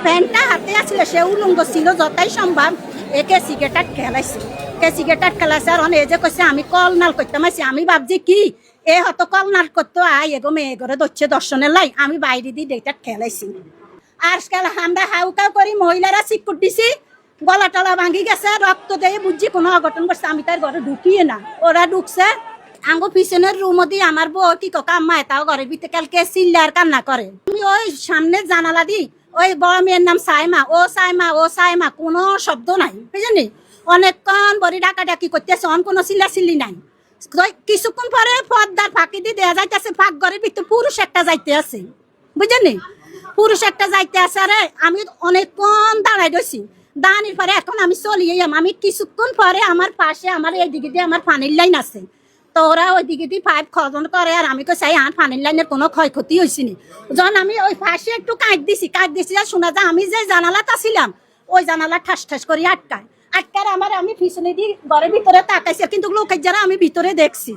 ফ্যানটা হাতে আসলে সে উলঙ্গ ছিল যতই সম্ভব একে সিগারেট খেলাইছে সিগারেট খেলাইছে আর অনেক যে কইছে আমি কল নাল করতাম আছি আমি ভাবছি কি এ হয়তো কল নাল করতো আয় এগো মেয়ে ঘরে দচ্ছে দর্শনের লাই আমি বাইরে দিয়ে ডেটা খেলাইছি আর কাল আমরা হাউকাউ করি মহিলারা চিকুট দিছি গলা টলা ভাঙি গেছে রক্ত দিয়ে বুঝছি কোনো অঘটন করছে আমি তার ঘরে ঢুকিয়ে না ওরা ঢুকছে আঙ্গো পিছনের রুমও দিয়ে আমার বউ কি কাম্মা তাও ঘরের ভিতরে কালকে চিল্লার কান্না করে আমি ওই সামনে জানালা দিই ওই বড় মেয়ের নাম সাইমা ও সাইমা কোনো শব্দ নাই বুঝলি অনেকক্ষণ বড়ি ডাকাডাকি করতেছে অন কোনো চিল্লি নাই কিছুক্ষণ পরে পর্দার ফাঁকি দিয়ে দেওয়া যাইতেছে ফাঁক ঘরের ভিতরে পুরুষ একটা যাইতে আছে বুঝলি পুরুষ একটা যাইতে আছে আরে আমি অনেকক্ষণ দাঁড়াই রয়েছি দাঁড়ানোর পরে এখন আমি চলিয়ে আমি কিছুক্ষণ পরে আমার পাশে আমার এইদিকে দিয়ে আমার পানির লাইন আছে তো ওরা ওইদিকে দিয়ে পাইপ খজন করে আর আমি চাই আর পানির লাইনের কোনো ক্ষয়ক্ষতি হয়েছে নি যখন আমি ওই পাশে একটু কাঁচ দিছি আর শোনা যায় আমি যে জানালাটা ছিলাম ওই জানালা ঠাস ঠাস করে আটকায় আমার আমি পিছনে দিয়ে ঘরের ভিতরে তাকাইছি কিন্তু লোকের যারা আমি ভিতরে দেখছি